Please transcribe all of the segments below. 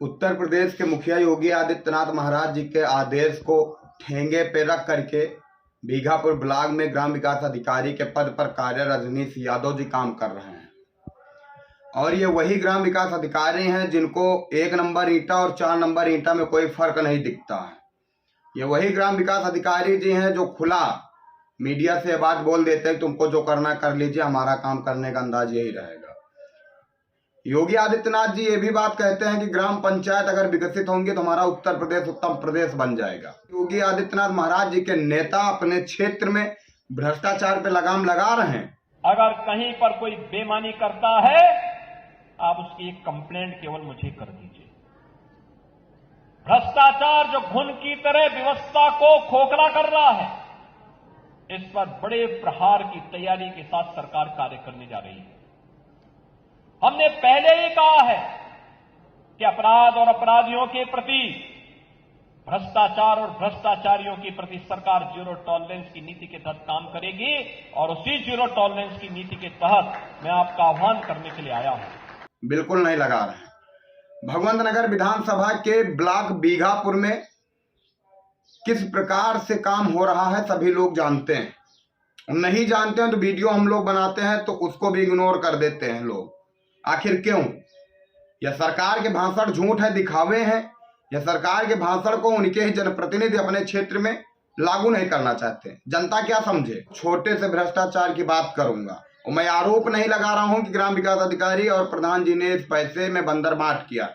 उत्तर प्रदेश के मुखिया योगी आदित्यनाथ महाराज जी के आदेश को ठेंगे पे रख करके बीघापुर ब्लॉक में ग्राम विकास अधिकारी के पद पर कार्यरत रजनीश यादव जी काम कर रहे हैं। और ये वही ग्राम विकास अधिकारी हैं जिनको 1 नंबर ईंटा और 4 नंबर ईंटा में कोई फर्क नहीं दिखता है। ये वही ग्राम विकास अधिकारी जी हैं जो खुला मीडिया से बात बोल देते हैं, तुमको जो करना कर लीजिए, हमारा काम करने का अंदाज यही रहेगा। योगी आदित्यनाथ जी ये भी बात कहते हैं कि ग्राम पंचायत अगर विकसित होंगे तो हमारा उत्तर प्रदेश उत्तम प्रदेश बन जाएगा। योगी आदित्यनाथ महाराज जी के नेता अपने क्षेत्र में भ्रष्टाचार पे लगाम लगा रहे हैं। अगर कहीं पर कोई बेईमानी करता है, आप उसकी एक कंप्लेंट केवल मुझे कर दीजिए। भ्रष्टाचार जो घुन की तरह व्यवस्था को खोखला कर रहा है, इस पर बड़े प्रहार की तैयारी के साथ सरकार कार्य करने जा रही है। हमने पहले ही कहा है कि अपराध और अपराधियों के प्रति, भ्रष्टाचार और भ्रष्टाचारियों के प्रति सरकार जीरो टॉलरेंस की नीति के तहत काम करेगी और उसी जीरो टॉलरेंस की नीति के तहत मैं आपका आह्वान करने के लिए आया हूं। बिल्कुल नहीं लगा रहे हैं। भगवंत नगर विधानसभा के ब्लॉक बीघापुर में किस प्रकार से काम हो रहा है सभी लोग जानते हैं। नहीं जानते हैं तो वीडियो हम लोग बनाते हैं तो उसको भी इग्नोर कर देते हैं लोग। आखिर क्यों? यह सरकार के भाषण झूठ है, दिखावे हैं। यह सरकार के भाषण को उनके ही जनप्रतिनिधि अपने क्षेत्र में लागू नहीं करना चाहते। जनता क्या समझे? छोटे से भ्रष्टाचार की बात करूंगा और मैं आरोप नहीं लगा रहा हूं कि ग्राम विकास अधिकारी और प्रधान जी ने इस पैसे में बंदर बांट किया,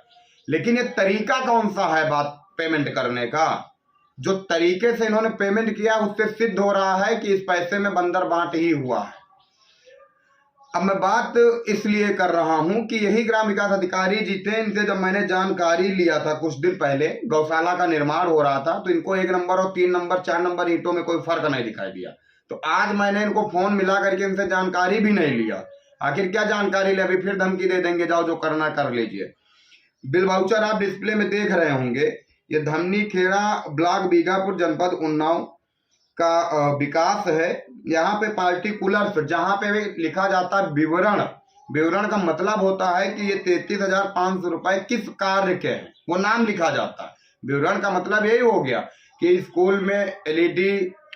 लेकिन ये तरीका कौन सा है बात पेमेंट करने का? जो तरीके से इन्होंने पेमेंट किया उससे सिद्ध हो रहा है कि इस पैसे में बंदर बांट ही हुआ है। अब मैं बात इसलिए कर रहा हूं कि यही ग्राम विकास अधिकारी जी थे। इनसे जब मैंने जानकारी लिया था कुछ दिन पहले, गौशाला का निर्माण हो रहा था, तो इनको 1 नंबर और 3 नंबर 4 नंबर ईंटों में कोई फर्क नहीं दिखाई दिया। तो आज मैंने इनको फोन मिला करके इनसे जानकारी भी नहीं लिया। आखिर क्या जानकारी ले? अभी फिर धमकी दे देंगे, जाओ जो करना कर लीजिए। बिल वाउचर आप डिस्प्ले में देख रहे होंगे। ये धमनी खेड़ा ब्लॉक बीघापुर जनपद उन्नाव का विकास है। यहाँ पे पार्टिकुलर जहाँ पे लिखा जाता है विवरण, विवरण का मतलब होता है कि ये 33,500 रुपए किस कार्य के हैं, वो नाम लिखा जाता है। विवरण का मतलब यही हो गया कि स्कूल में LED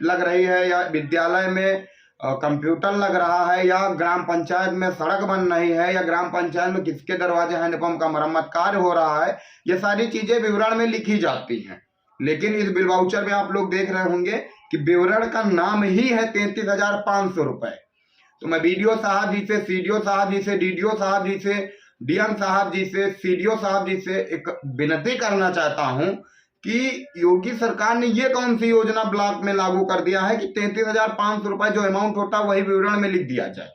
लग रही है, या विद्यालय में कंप्यूटर लग रहा है, या ग्राम पंचायत में सड़क बन रही है, या ग्राम पंचायत में किसके दरवाजे हैंडपंप का मरम्मत कार्य हो रहा है। ये सारी चीजें विवरण में लिखी जाती हैं। लेकिन इस बिल वाउचर में आप लोग देख रहे होंगे कि विवरण का नाम ही है 33,500 रुपए। तो मैं BDO साहब जी से, CDO साहब जी से, DDO साहब जी से, DM साहब जी से, CDO साहब जी से एक विनती करना चाहता हूं कि योगी सरकार ने ये कौन सी योजना ब्लॉक में लागू कर दिया है कि 33,500 रुपए जो अमाउंट होता है वही विवरण में लिख दिया जाए।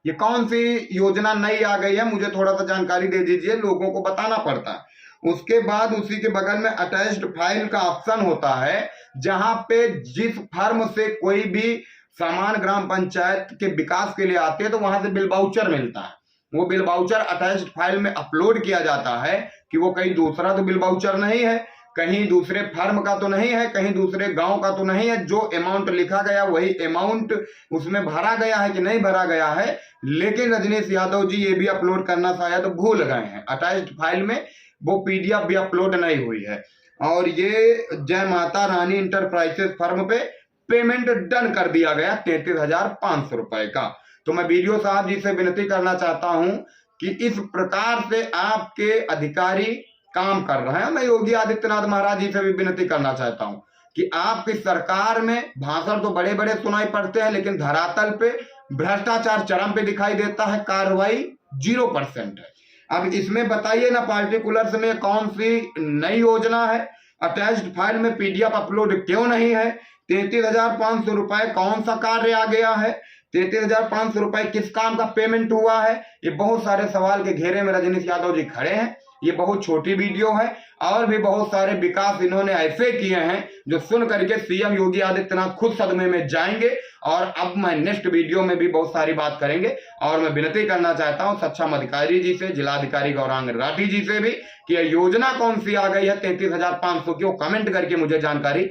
ये कौन सी योजना नई आ गई है? मुझे थोड़ा सा जानकारी दे दीजिए, लोगों को बताना पड़ता है। उसके बाद उसी के बगल में अटैच्ड फाइल का ऑप्शन होता है, जहां पे जिस फर्म से कोई भी सामान ग्राम पंचायत के विकास के लिए आते हैं तो वहां से बिल वाउचर मिलता है। वो बिल वाउचर अटैच्ड फाइल में अपलोड किया जाता है कि वो कहीं दूसरा तो बिल वाउचर नहीं है, कहीं दूसरे फर्म का तो नहीं है, कहीं दूसरे गांव का तो नहीं है। जो अमाउंट लिखा गया वही अमाउंट उसमें भरा गया है कि नहीं भरा गया है। लेकिन रजनीश यादव जी ये भी अपलोड करना शायद भूल गए हैं। अटैच्ड फाइल में वो PDF भी अपलोड नहीं हुई है। और ये जय माता रानी इंटरप्राइजेस फर्म पे पेमेंट डन कर दिया गया 33,500 रुपए का। तो मैं BDO साहब जी से विनती करना चाहता हूं कि इस प्रकार से आपके अधिकारी काम कर रहे हैं। मैं योगी आदित्यनाथ महाराज जी से भी विनती करना चाहता हूं कि आपकी सरकार में भाषण तो बड़े बड़े सुनाई पड़ते हैं, लेकिन धरातल पे भ्रष्टाचार चरम पे दिखाई देता है, कार्रवाई 0% है। अब इसमें बताइए ना, पार्टिकुलर्स में कौन सी नई योजना है? अटैच्ड फाइल में PDF अपलोड क्यों नहीं है? 33,500 रुपए कौन सा कार्य आ गया है? 33,500 रुपए किस काम का पेमेंट हुआ है? ये बहुत सारे सवाल के घेरे में रजनीश यादव जी खड़े हैं। ये बहुत छोटी वीडियो है, और भी बहुत सारे विकास इन्होंने ऐसे किए हैं जो सुन करके CM योगी आदित्यनाथ खुद सदमे में जाएंगे। और अब मैं नेक्स्ट वीडियो में भी बहुत सारी बात करेंगे। और मैं विनती करना चाहता हूं सक्षम अधिकारी जी से, जिलाधिकारी गौरांग राठी जी से भी कि यह योजना कौन सी आ गई है 33,500 की, वो कमेंट करके मुझे जानकारी